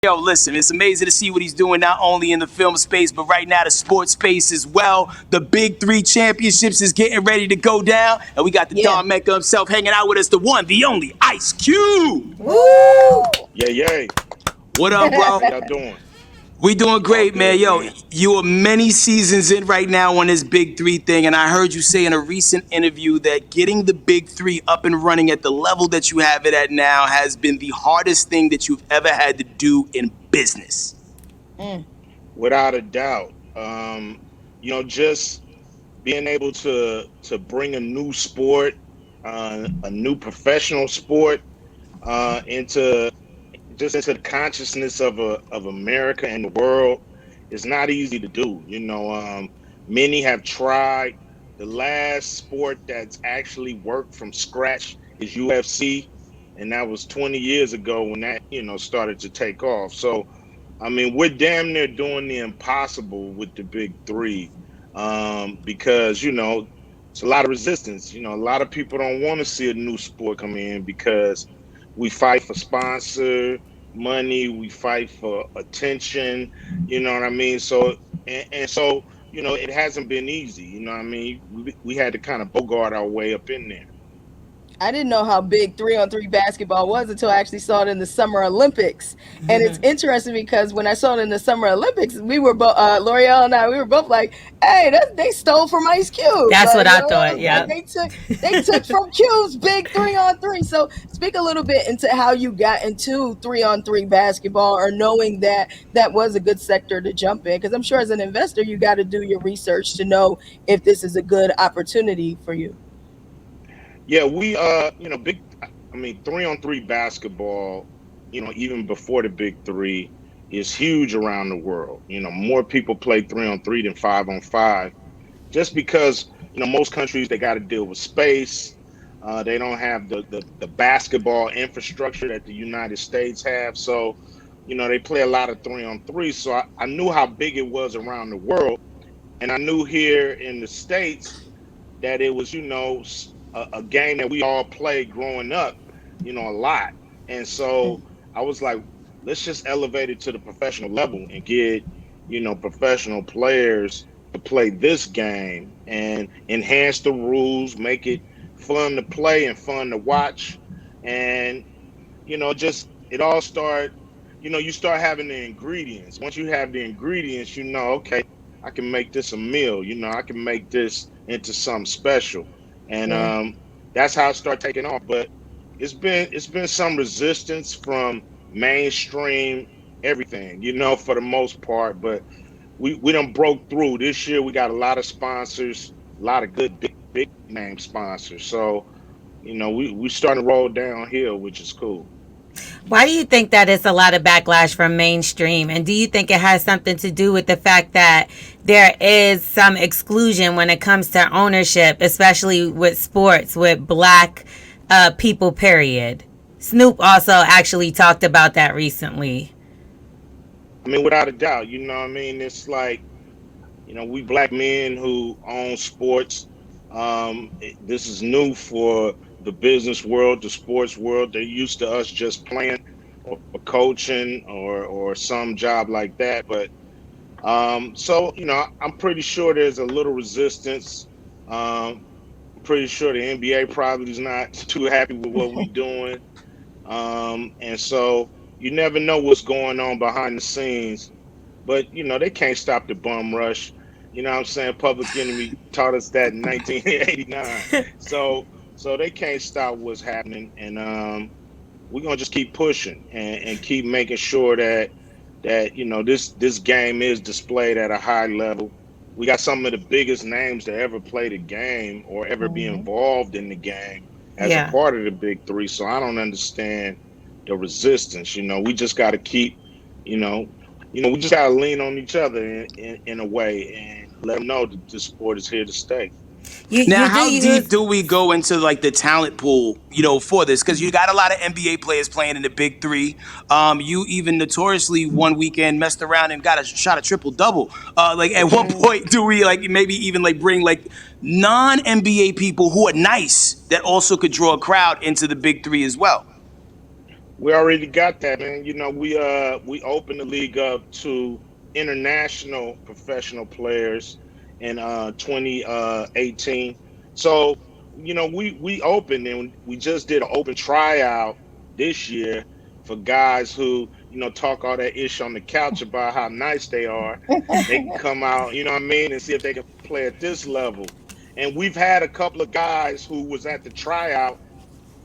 Yo, listen, it's amazing to see what he's doing not only in the film space, but right now the sports space as well. The Big Three Championships is getting ready to go down, and we got the Yeah. Don Mecca himself hanging out with us, the one, the only, Ice Cube. Woo! Yay, yay. What up, bro? How y'all doing? We doing All great, man. good, Yo, man. you are many seasons in right now on this Big Three thing, and I heard you say in a recent interview that getting the Big Three up and running at the level that you have it at now has been the hardest thing that you've ever had to do in business. Without a doubt. Just being able to bring a new sport, a new professional sport, into the consciousness of America and the world is not easy to do. Many have tried. The last sport that's actually worked from scratch is UFC, and that was 20 years ago when that started to take off. So I mean, we're damn near doing the impossible with the big three, because it's a lot of resistance. A lot of people don't want to see a new sport come in because we fight for sponsor money, we fight for attention. You know what I mean? So it hasn't been easy. You know what I mean? We had to kind of bogart our way up in there. I didn't know how big 3-on-3 basketball was until I actually saw it in the Summer Olympics. And it's interesting because when I saw it in the Summer Olympics, we were both, L'Oreal and I, we were both like, "Hey, they stole from Ice Cube." That's Like, what I thought. like Yeah. they took from Cube's big 3-on-3. So speak a little bit into how you got into 3-on-3 basketball, or knowing that that was a good sector to jump in. Because I'm sure as an investor, you got to do your research to know if this is a good opportunity for you. Yeah, big. I mean, 3-on-3 basketball, even before the big three, is huge around the world. More people play 3-on-3 than 5-on-5, just because most countries they got to deal with space. They don't have the basketball infrastructure that the United States have, so they play a lot of 3-on-3. So I knew how big it was around the world, and I knew here in the States that it was, a game that we all played growing up, a lot. And so I was like, let's just elevate it to the professional level and get, professional players to play this game and enhance the rules, make it fun to play and fun to watch. And, just it all start, you start having the ingredients. Once you have the ingredients, okay, I can make this a meal. I can make this into something special, and Yeah. that's how it started taking off. But it's been some resistance from mainstream everything, for the most part. But we done broke through this year. We got a lot of sponsors, a lot of good big name sponsors. So we starting to roll downhill, which is cool. Why do you think that it's a lot of backlash from mainstream? And do you think it has something to do with the fact that there is some exclusion when it comes to ownership, especially with sports, with black people, period? Snoop also actually talked about that recently. I mean, without a doubt, what I mean. It's like we black men who own sports. This is new for the business world, the sports world. They're used to us just playing or coaching or some job like that. But so I'm pretty sure there's a little resistance. I'm pretty sure the NBA probably is not too happy with what we're doing. And so you never know what's going on behind the scenes, but they can't stop the bum rush. You know what I'm saying? Public Enemy taught us that in 1989. So they can't stop what's happening, and we're gonna just keep pushing and keep making sure that this game is displayed at a high level. We got some of the biggest names to ever play the game or ever be involved in the game as a Yeah. part of the big three. So I don't understand the resistance. We just got to keep, you know, we just got to lean on each other in a way and let them know that the sport is here to stay. Now, You do how deep use. do we go into like the talent pool, for this? Because you got a lot of NBA players playing in the Big Three. You even notoriously one weekend messed around and got a shot a triple double. Like at what point do we like maybe even like bring like non NBA people who are nice that also could draw a crowd into the Big Three as well? We already got that, man. We opened the league up to international professional players in 2018. So, we opened and we just did an open tryout this year for guys who, talk all that ish on the couch about how nice they are. They can come out, you know what I mean, and see if they can play at this level. And we've had a couple of guys who was at the tryout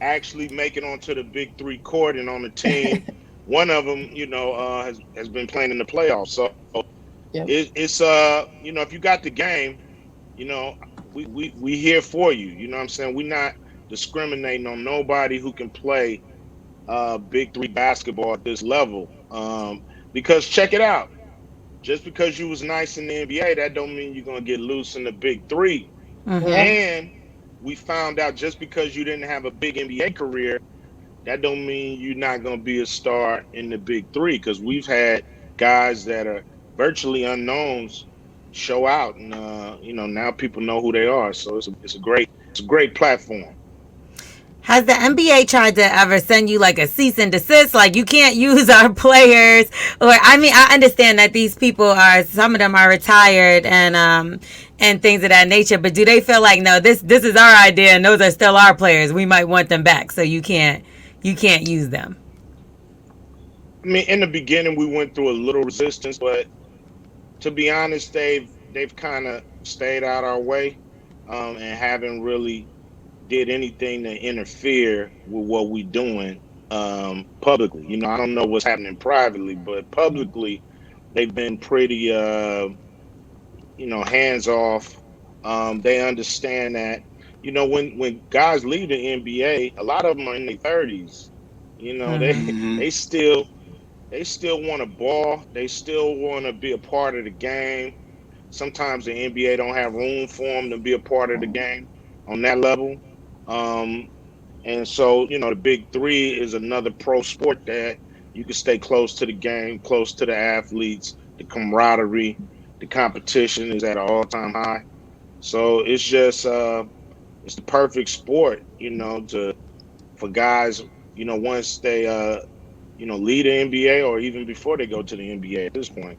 actually make it onto the big three court and on the team. One of them, has been playing in the playoffs. So Yep. it's if you got the game, you know, we here for you. You know what I'm saying? We're not discriminating on nobody who can play big three basketball at this level. Because check it out. Just because you was nice in the NBA, that don't mean you're gonna get loose in the big three. Yeah. Mm-hmm. And we found out just because you didn't have a big NBA career, that don't mean you're not going to be a star in the big three. Because we've had guys that are virtually unknowns show out, and now people know who they are. So it's a great platform. Has the NBA tried to ever send you like a cease and desist? Like, you can't use our players, or I mean, I understand that these people are, some of them are retired and things of that nature. But do they feel like, no, this is our idea and those are still our players? We might want them back, so you can't use them. I mean, in the beginning, we went through a little resistance, but to be honest, they've kind of stayed out our way, and haven't really did anything to interfere with what we doing publicly. I don't know what's happening privately, but publicly they've been pretty hands off. They understand that when guys leave the NBA, a lot of them are in their 30s. They Mm-hmm. they still they still want to ball. They still want to be a part of the game. Sometimes the NBA don't have room for them to be a part of the game on that level. Um, and so, the big three is another pro sport that you can stay close to the game, close to the athletes, the camaraderie, the competition is at an all-time high. So it's the perfect sport, to for guys, once they lead the NBA or even before they go to the NBA at this point.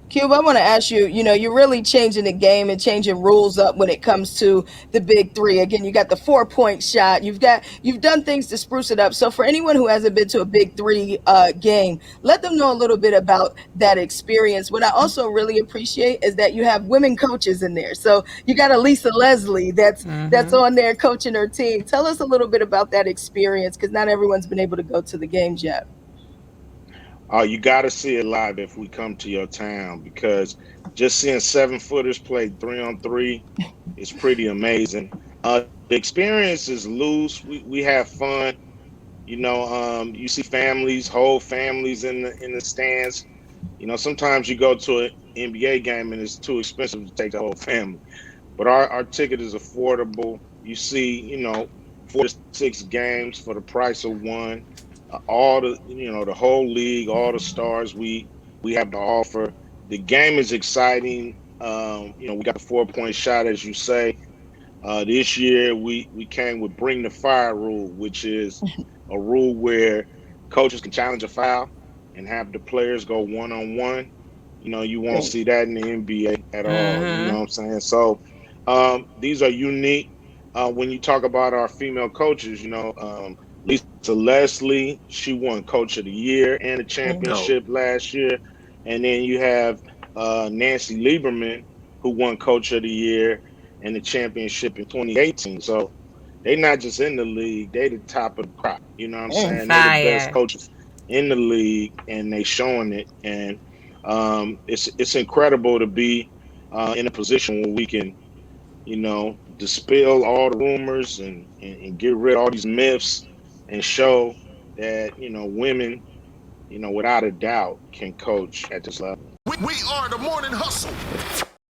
Cube, I want to ask you, you're really changing the game and changing rules up when it comes to the big three. Again, you got the 4 point shot. You've done things to spruce it up. So for anyone who hasn't been to a big three game, let them know a little bit about that experience. What I also really appreciate is that you have women coaches in there. So you got a Lisa Leslie that's Mm-hmm. on there coaching her team. Tell us a little bit about that experience because not everyone's been able to go to the games yet. You got to see it live if we come to your town, because just seeing 7 footers play 3 on 3 is pretty amazing. The experience is loose. We have fun. You see families, whole families in the stands. Sometimes you go to an NBA game and it's too expensive to take the whole family. But our ticket is affordable. You see, 4 to 6 games for the price of one. The whole league, all the stars we have to offer. The game is exciting. We got the 4 point shot, as you say. This year we came with bring the fire rule, which is a rule where coaches can challenge a foul and have the players go 1 on 1. You won't Great. see that in the NBA at all. You know Mm-hmm. what I'm saying? So these are unique. When you talk about our female coaches, Lisa Leslie, she won Coach of the Year and a Mhm. Dope. championship last year. And then you have Nancy Lieberman, who won Coach of the Year and the championship in 2018. So they not just in the league, they the top of the crop. You know what I'm Mm. saying? They the best Fire. coaches in the league, and they showing it. And it's incredible to be in a position where we can, dispel all the rumors and get rid of all these myths and show that, women, without a doubt can coach at this level. We are the morning hustle.